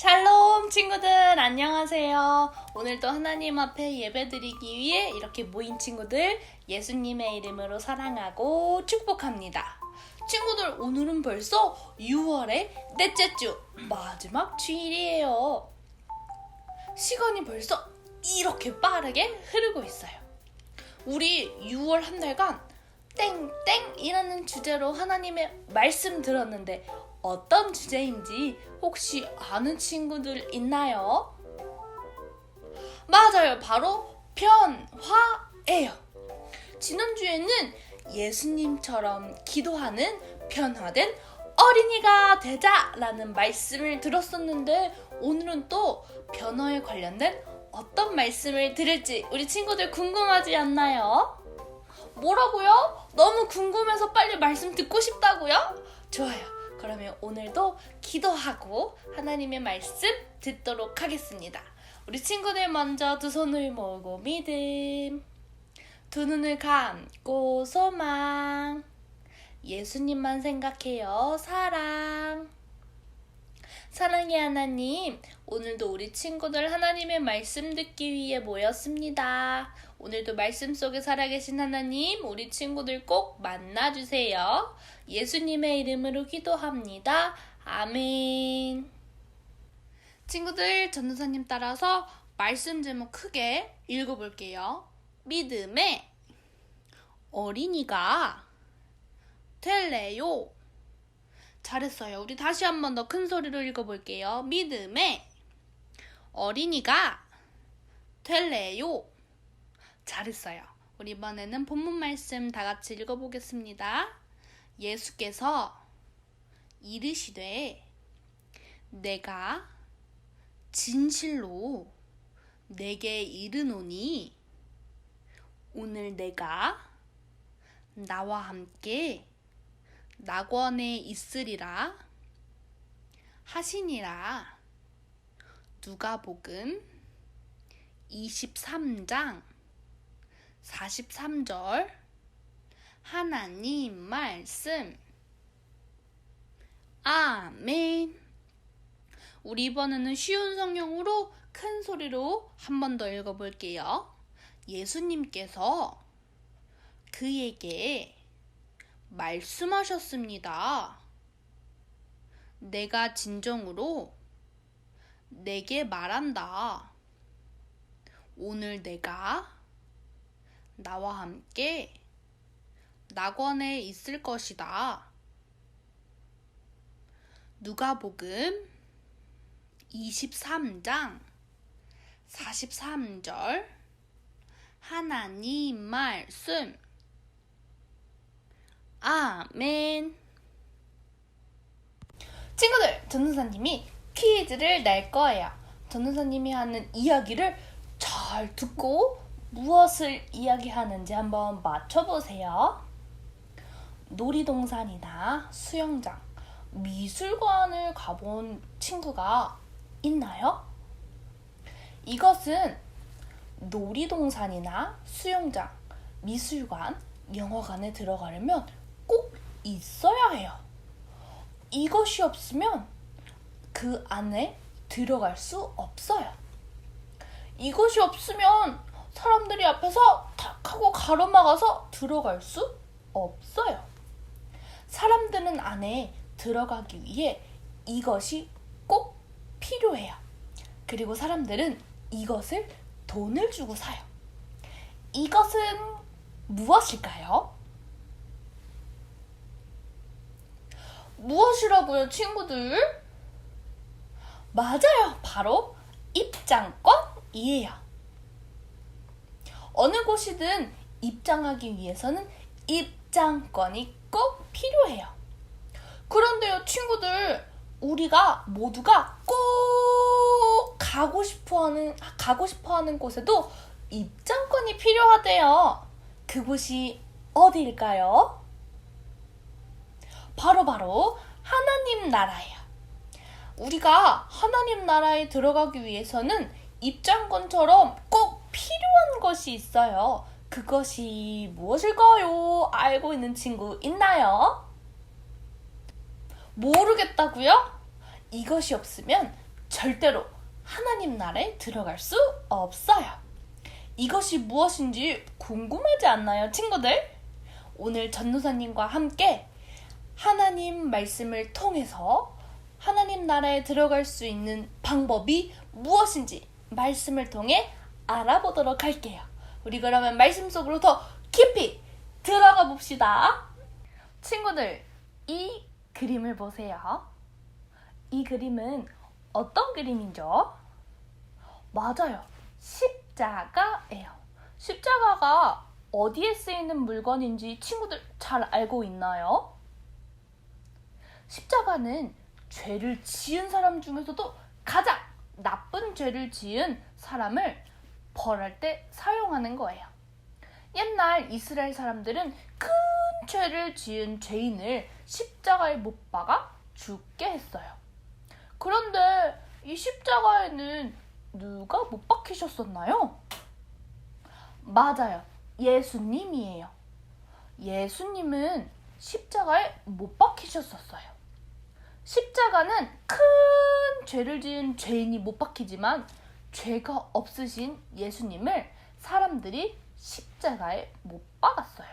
샬롬 친구들 안녕하세요. 오늘도 하나님 앞에 예배드리기 위해 이렇게 모인 친구들 예수님의 이름으로 사랑하고 축복합니다. 친구들 오늘은 벌써 6월의 넷째 주 마지막 주일이에요. 시간이 벌써 이렇게 빠르게 흐르고 있어요. 우리 6월 한 달간 땡땡이라는 주제로 하나님의 말씀 들었는데 어떤 주제인지 혹시 아는 친구들 있나요? 맞아요. 바로 변화예요. 지난주에는 예수님처럼 기도하는 변화된 어린이가 되자라는 말씀을 들었었는데 오늘은 또 변화에 관련된 어떤 말씀을 들을지 우리 친구들 궁금하지 않나요? 뭐라고요? 너무 궁금해서 빨리 말씀 듣고 싶다고요? 좋아요. 그러면 오늘도 기도하고 하나님의 말씀 듣도록 하겠습니다. 우리 친구들 먼저 두 손을 모으고 믿음, 두 눈을 감고 소망, 예수님만 생각해요 사랑. 사랑의 하나님, 오늘도 우리 친구들 하나님의 말씀 듣기 위해 모였습니다. 오늘도 말씀 속에 살아계신 하나님, 우리 친구들 꼭 만나주세요. 예수님의 이름으로 기도합니다. 아멘. 친구들, 전도사님 따라서 말씀 제목 크게 읽어볼게요. 믿음의 어린이가 될래요. 잘했어요. 우리 다시 한 번 더 큰 소리로 읽어볼게요. 믿음의 어린이가 될래요. 잘했어요. 우리 이번에는 본문 말씀 다 같이 읽어보겠습니다. 예수께서 이르시되 내가 진실로 내게 이르노니 오늘 내가 나와 함께 낙원에 있으리라 하시니라. 누가복음 23장 43절 하나님 말씀. 아멘. 우리 이번에는 쉬운 성경으로 큰 소리로 한 번 더 읽어볼게요. 예수님께서 그에게 말씀하셨습니다. 내가 진정으로 내게 말한다. 오늘 내가 나와 함께 낙원에 있을 것이다. 누가복음 23장 43절 하나님 말씀. 아멘. 친구들, 전도사님이 퀴즈를 낼 거예요. 전도사님이 하는 이야기를 잘 듣고 무엇을 이야기하는지 한번 맞춰보세요. 놀이동산이나 수영장, 미술관을 가본 친구가 있나요? 이것은 놀이동산이나 수영장, 미술관, 영화관에 들어가려면 꼭 있어야 해요. 이것이 없으면 그 안에 들어갈 수 없어요. 이것이 없으면 사람들이 앞에서 탁 하고 가로막아서 들어갈 수 없어요. 사람들은 안에 들어가기 위해 이것이 꼭 필요해요. 그리고 사람들은 이것을 돈을 주고 사요. 이것은 무엇일까요? 무엇이라고요, 친구들? 맞아요. 바로 입장권이에요. 어느 곳이든 입장하기 위해서는 입장권이 꼭 필요해요. 그런데요, 친구들, 우리가 모두가 꼭 가고 싶어하는 곳에도 입장권이 필요하대요. 그곳이 어디일까요? 바로 하나님 나라예요. 우리가 하나님 나라에 들어가기 위해서는 입장권처럼 꼭 필요한 것이 있어요. 그것이 무엇일까요? 알고 있는 친구 있나요? 모르겠다고요? 이것이 없으면 절대로 하나님 나라에 들어갈 수 없어요. 이것이 무엇인지 궁금하지 않나요, 친구들? 오늘 전도사님과 함께 하나님 말씀을 통해서 하나님 나라에 들어갈 수 있는 방법이 무엇인지 말씀을 통해 알아보도록 할게요. 우리 그러면 말씀 속으로 더 깊이 들어가 봅시다. 친구들, 이 그림을 보세요. 이 그림은 어떤 그림이죠? 맞아요. 십자가예요. 십자가가 어디에 쓰이는 물건인지 친구들 잘 알고 있나요? 십자가는 죄를 지은 사람 중에서도 가장 나쁜 죄를 지은 사람을 벌할 때 사용하는 거예요. 옛날 이스라엘 사람들은 큰 죄를 지은 죄인을 십자가에 못 박아 죽게 했어요. 그런데 이 십자가에는 누가 못 박히셨었나요? 맞아요. 예수님이에요. 예수님은 십자가에 못 박히셨었어요. 십자가는 큰 죄를 지은 죄인이 못 박히지만 죄가 없으신 예수님을 사람들이 십자가에 못 박았어요.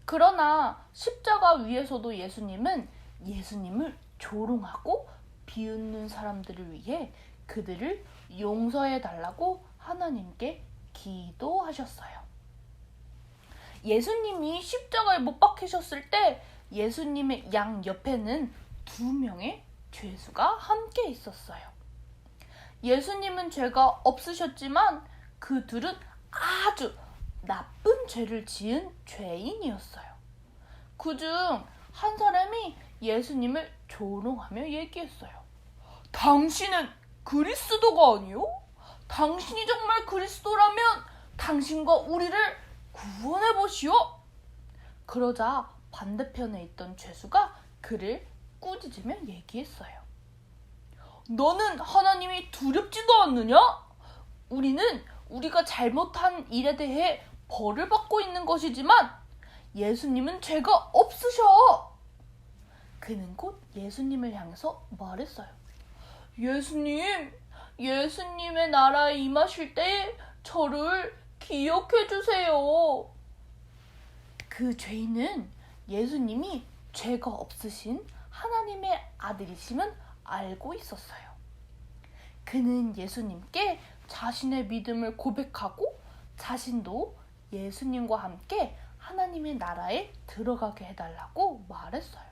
그러나 십자가 위에서도 예수님을 조롱하고 비웃는 사람들을 위해 그들을 용서해 달라고 하나님께 기도하셨어요. 예수님이 십자가에 못 박히셨을 때 예수님의 양 옆에는 2명의 죄수가 함께 있었어요. 예수님은 죄가 없으셨지만 그 둘은 아주 나쁜 죄를 지은 죄인이었어요. 그중 한 사람이 예수님을 조롱하며 얘기했어요. 당신은 그리스도가 아니요? 당신이 정말 그리스도라면 당신과 우리를 구원해 보시오. 그러자 반대편에 있던 죄수가 그를 꾸짖으며 얘기했어요. 너는 하나님이 두렵지도 않느냐? 우리는 우리가 잘못한 일에 대해 벌을 받고 있는 것이지만 예수님은 죄가 없으셔. 그는 곧 예수님을 향해서 말했어요. 예수님의 나라에 임하실 때 저를 기억해 주세요. 그 죄인은 예수님이 죄가 없으신 하나님의 아들이심은 알고 있었어요. 그는 예수님께 자신의 믿음을 고백하고 자신도 예수님과 함께 하나님의 나라에 들어가게 해달라고 말했어요.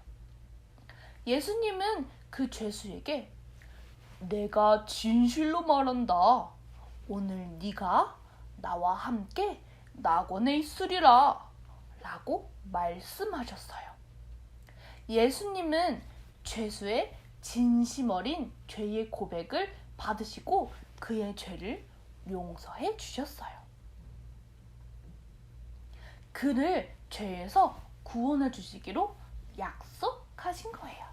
예수님은 그 죄수에게 내가 진실로 말한다. 오늘 네가 나와 함께 낙원에 있으리라 라고 말씀하셨어요. 예수님은 죄수의 진심 어린 죄의 고백을 받으시고 그의 죄를 용서해 주셨어요. 그를 죄에서 구원해 주시기로 약속하신 거예요.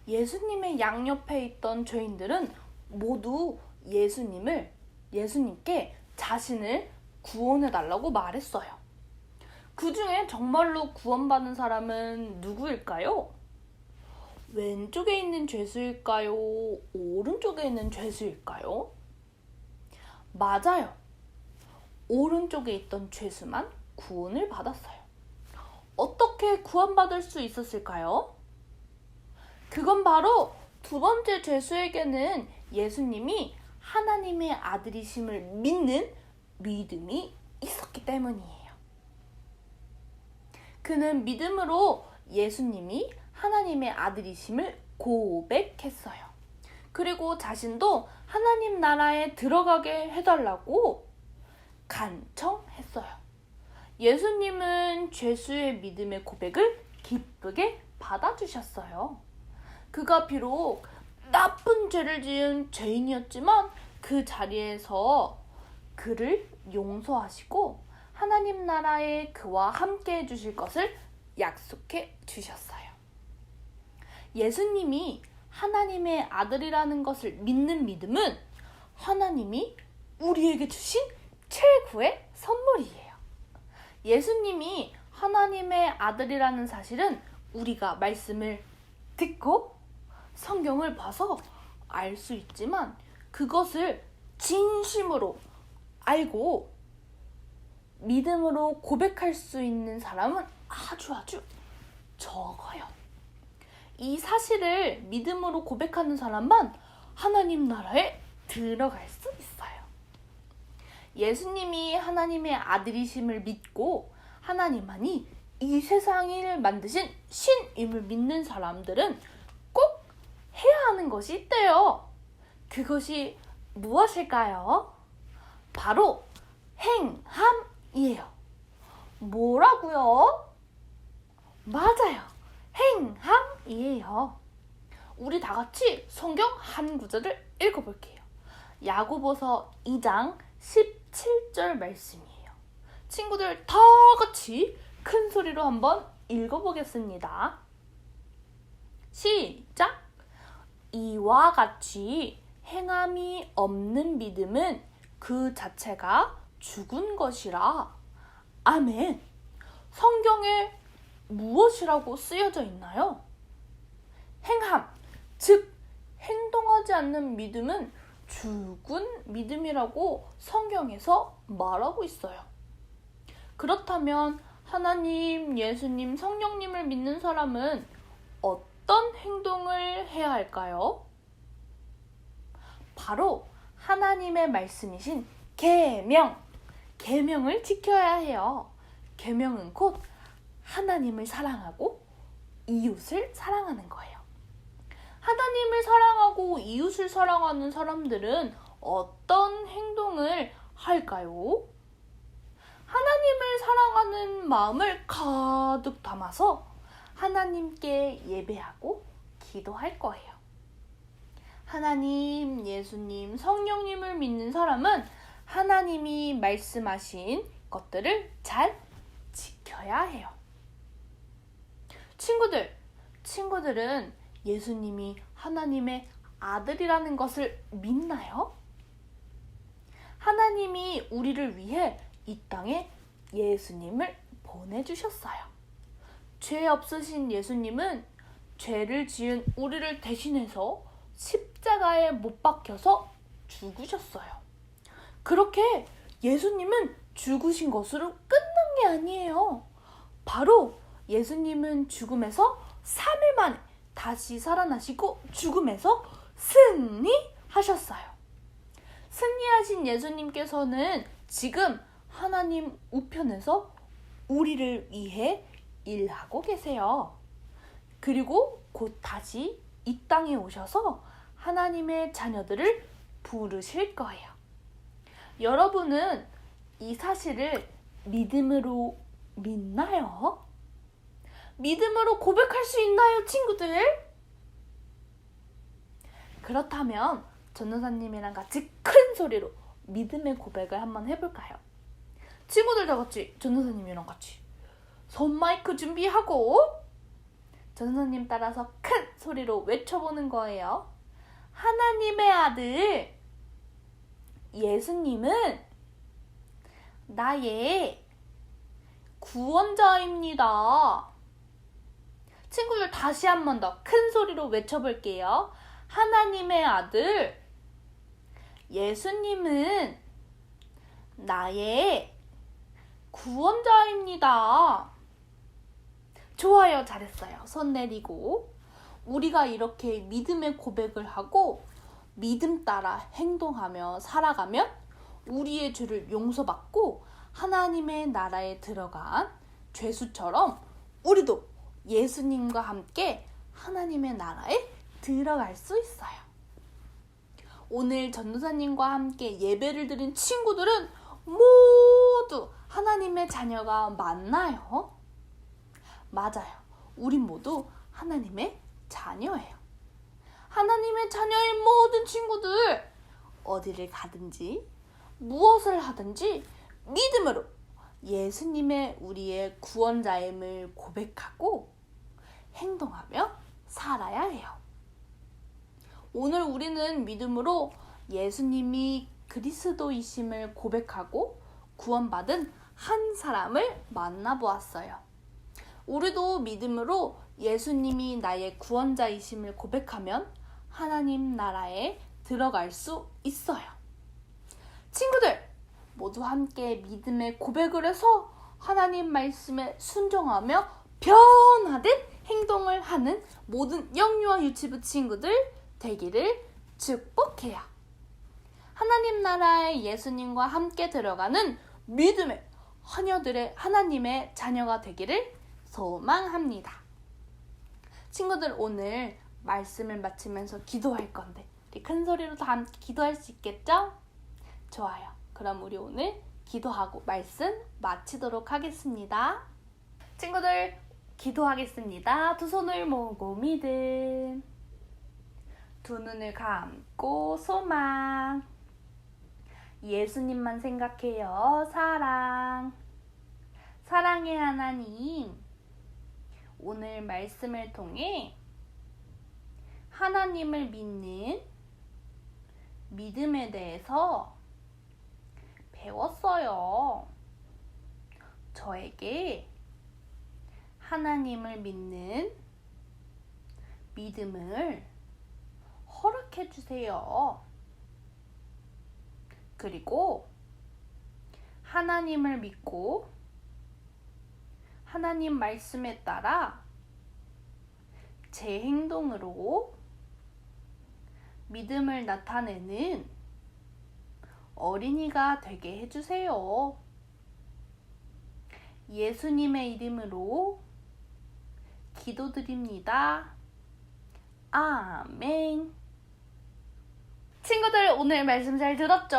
예수님의 양옆에 있던 죄인들은 모두 예수님께 자신을 구원해 달라고 말했어요. 그 중에 정말로 구원받은 사람은 누구일까요? 왼쪽에 있는 죄수일까요? 오른쪽에 있는 죄수일까요? 맞아요. 오른쪽에 있던 죄수만 구원을 받았어요. 어떻게 구원받을 수 있었을까요? 그건 바로 2번째 죄수에게는 예수님이 하나님의 아들이심을 믿는 믿음이 있었기 때문이에요. 그는 믿음으로 예수님이 하나님의 아들이심을 고백했어요. 그리고 자신도 하나님 나라에 들어가게 해달라고 간청했어요. 예수님은 죄수의 믿음의 고백을 기쁘게 받아주셨어요. 그가 비록 나쁜 죄를 지은 죄인이었지만 그 자리에서 그를 용서하시고 하나님 나라에 그와 함께 해주실 것을 약속해 주셨어요. 예수님이 하나님의 아들이라는 것을 믿는 믿음은 하나님이 우리에게 주신 최고의 선물이에요. 예수님이 하나님의 아들이라는 사실은 우리가 말씀을 듣고 성경을 봐서 알 수 있지만 그것을 진심으로 알고 믿음으로 고백할 수 있는 사람은 아주 적어요. 이 사실을 믿음으로 고백하는 사람만 하나님 나라에 들어갈 수 있어요. 예수님이 하나님의 아들이심을 믿고 하나님만이 이 세상을 만드신 신임을 믿는 사람들은 꼭 해야 하는 것이 있대요. 그것이 무엇일까요? 바로 행함이에요. 뭐라고요? 맞아요. 행함이에요. 우리 다 같이 성경 한 구절을 읽어볼게요. 야고보서 2장 17절 말씀이에요. 친구들 다 같이 큰 소리로 한번 읽어보겠습니다. 시작! 이와 같이 행함이 없는 믿음은 그 자체가 죽은 것이라. 아멘. 성경에 무엇이라고 쓰여져 있나요? 행함, 즉 행동하지 않는 믿음은 죽은 믿음이라고 성경에서 말하고 있어요. 그렇다면 하나님, 예수님, 성령님을 믿는 사람은 어떤 행동을 해야 할까요? 바로 하나님의 말씀이신 계명을 지켜야 해요. 계명은 곧 하나님을 사랑하고 이웃을 사랑하는 거예요. 하나님을 사랑하고 이웃을 사랑하는 사람들은 어떤 행동을 할까요? 하나님을 사랑하는 마음을 가득 담아서 하나님께 예배하고 기도할 거예요. 하나님, 예수님, 성령님을 믿는 사람은 하나님이 말씀하신 것들을 잘 지켜야 해요. 친구들은 예수님이 하나님의 아들이라는 것을 믿나요? 하나님이 우리를 위해 이 땅에 예수님을 보내주셨어요. 죄 없으신 예수님은 죄를 지은 우리를 대신해서 십자가에 못 박혀서 죽으셨어요. 그렇게 예수님은 죽으신 것으로 끝난 게 아니에요. 바로 예수님은 죽음에서 3일 만에 다시 살아나시고 죽음에서 승리하셨어요. 승리하신 예수님께서는 지금 하나님 우편에서 우리를 위해 일하고 계세요. 그리고 곧 다시 이 땅에 오셔서 하나님의 자녀들을 부르실 거예요. 여러분은 이 사실을 믿음으로 믿나요? 믿음으로 고백할 수 있나요, 친구들? 그렇다면 전도사님이랑 같이 큰 소리로 믿음의 고백을 한번 해볼까요? 친구들 다 같이 전도사님이랑 같이 손 마이크 준비하고 전도사님 따라서 큰 소리로 외쳐보는 거예요. 하나님의 아들 예수님은 나의 구원자입니다. 친구들 다시 한 번 더 큰 소리로 외쳐볼게요. 하나님의 아들 예수님은 나의 구원자입니다. 좋아요, 잘했어요. 손 내리고 우리가 이렇게 믿음의 고백을 하고 믿음 따라 행동하며 살아가면 우리의 죄를 용서받고 하나님의 나라에 들어간 죄수처럼 우리도 예수님과 함께 하나님의 나라에 들어갈 수 있어요. 오늘 전도사님과 함께 예배를 드린 친구들은 모두 하나님의 자녀가 맞나요? 맞아요. 우린 모두 하나님의 자녀예요. 하나님의 자녀인 모든 친구들, 어디를 가든지 무엇을 하든지 믿음으로 예수님의 우리의 구원자임을 고백하고 행동하며 살아야 해요. 오늘 우리는 믿음으로 예수님이 그리스도이심을 고백하고 구원받은 한 사람을 만나보았어요. 우리도 믿음으로 예수님이 나의 구원자이심을 고백하면 하나님 나라에 들어갈 수 있어요. 친구들, 모두 함께 믿음의 고백을 해서 하나님 말씀에 순종하며 변화된 행동을 하는 모든 영유아 유치부 친구들 되기를 축복해요. 하나님 나라에 예수님과 함께 들어가는 믿음의 하나님의 자녀가 되기를 소망합니다. 친구들, 오늘 말씀을 마치면서 기도할 건데 우리 큰 소리로 다 함께 기도할 수 있겠죠? 좋아요. 그럼 우리 오늘 기도하고 말씀 마치도록 하겠습니다. 친구들, 기도하겠습니다. 두 손을 모으고 믿음, 두 눈을 감고 소망, 예수님만 생각해요. 사랑. 사랑의 하나님, 오늘 말씀을 통해 하나님을 믿는 믿음에 대해서 배웠어요. 저에게 하나님을 믿는 믿음을 허락해 주세요. 그리고 하나님을 믿고 하나님 말씀에 따라 제 행동으로 믿음을 나타내는 어린이가 되게 해주세요. 예수님의 이름으로 기도드립니다. 아멘. 친구들, 오늘 말씀 잘 들었죠?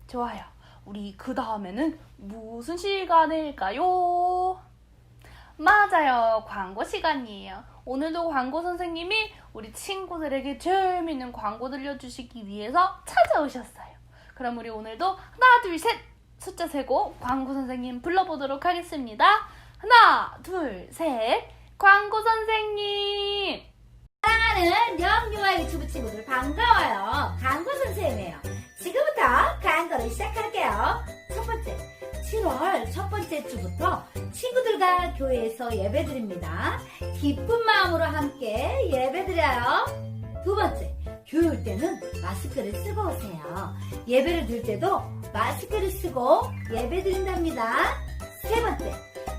좋아요. 우리 그 다음에는 무슨 시간일까요? 맞아요. 광고 시간이에요. 오늘도 광고 선생님이 우리 친구들에게 재미있는 광고 들려주시기 위해서 찾아오셨어요. 그럼 우리 오늘도 하나, 둘, 셋 숫자 세고 광고 선생님 불러보도록 하겠습니다. 하나, 둘, 셋. 광고 선생님! 사랑하는 영유아 유튜브 친구들 반가워요. 광고 선생님이에요. 지금부터 광고를 시작할게요. 첫 번째, 7월 첫 번째 주부터 친구들과 교회에서 예배드립니다. 기쁜 마음으로 함께 예배드려요. 두 번째, 교회 올 때는 마스크를 쓰고 오세요. 예배를 드릴 때도 마스크를 쓰고 예배드린답니다. 세 번째,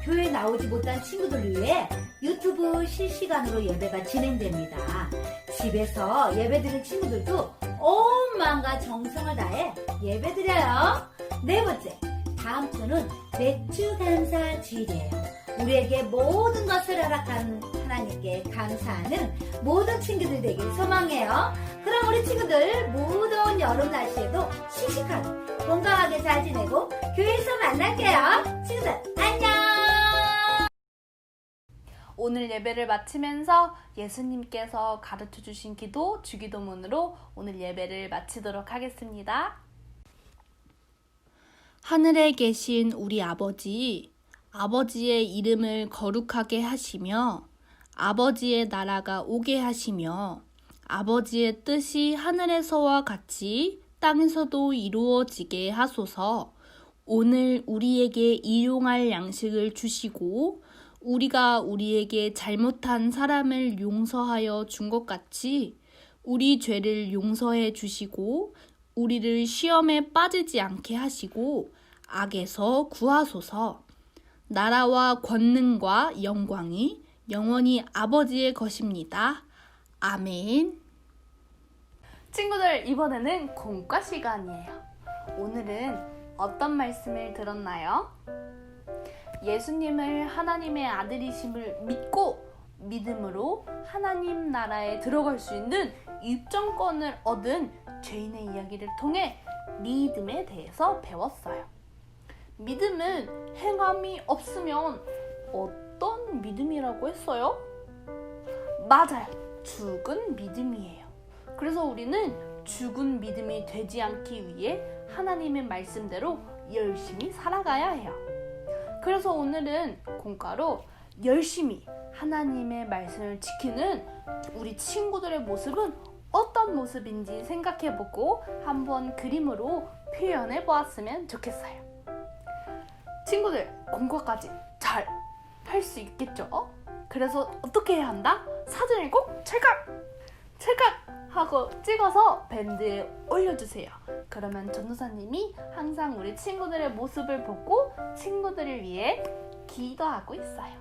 교회에 나오지 못한 친구들을 위해 유튜브 실시간으로 예배가 진행됩니다. 집에서 예배드리는 친구들도 온 마음과 정성을 다해 예배드려요. 네 번째, 다음 주는 맥주 감사 주일이에요. 우리에게 모든 것을 허락한 하나님께 감사하는 모든 친구들 되길 소망해요. 그럼 우리 친구들 무더운 여름 날씨에도 씩씩하게 건강하게 잘 지내고 교회에서 만날게요. 친구들 안녕. 오늘 예배를 마치면서 예수님께서 가르쳐주신 기도, 주기도문으로 오늘 예배를 마치도록 하겠습니다. 하늘에 계신 우리 아버지, 아버지의 이름을 거룩하게 하시며 아버지의 나라가 오게 하시며 아버지의 뜻이 하늘에서와 같이 땅에서도 이루어지게 하소서. 오늘 우리에게 일용할 양식을 주시고 우리가 우리에게 잘못한 사람을 용서하여 준 것 같이 우리 죄를 용서해 주시고 우리를 시험에 빠지지 않게 하시고 악에서 구하소서. 나라와 권능과 영광이 영원히 아버지의 것입니다. 아멘. 친구들, 이번에는 공과 시간이에요. 오늘은 어떤 말씀을 들었나요? 예수님을 하나님의 아들이심을 믿고 믿음으로 하나님 나라에 들어갈 수 있는 입장권을 얻은 죄인의 이야기를 통해 믿음에 대해서 배웠어요. 믿음은 행함이 없으면 어떤 믿음이라고 했어요? 맞아요. 죽은 믿음이에요. 그래서 우리는 죽은 믿음이 되지 않기 위해 하나님의 말씀대로 열심히 살아가야 해요. 그래서 오늘은 공과로 열심히 하나님의 말씀을 지키는 우리 친구들의 모습은 어떤 모습인지 생각해보고 한번 그림으로 표현해 보았으면 좋겠어요. 친구들, 공과까지 잘 할 수 있겠죠? 그래서 어떻게 해야 한다? 사진을 꼭 찰칵 하고 찍어서 밴드에 올려주세요. 그러면 전도사님이 항상 우리 친구들의 모습을 보고 친구들을 위해 기도하고 있어요.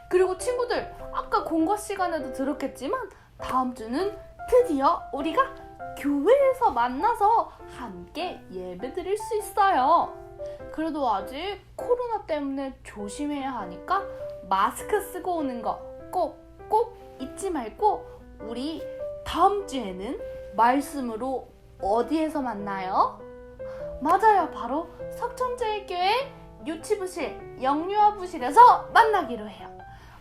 그리고 친구들, 아까 공과 시간에도 들었겠지만 다음 주는 드디어 우리가 교회에서 만나서 함께 예배 드릴 수 있어요. 그래도 아직 코로나 때문에 조심해야 하니까 마스크 쓰고 오는 거 꼭 잊지 말고 우리 다음 주에는 말씀으로 어디에서 만나요? 맞아요. 바로 석천제일교회 유치부실, 영유아부실에서 만나기로 해요.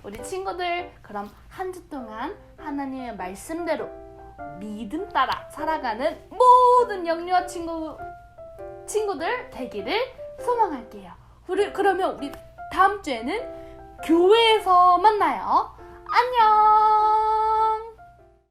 우리 친구들, 그럼 한 주 동안 하나님의 말씀대로 믿음 따라 살아가는 모든 영유아 친구들 되기를 소망할게요. 그러면 우리 다음 주에는 교회에서 만나요. 안녕!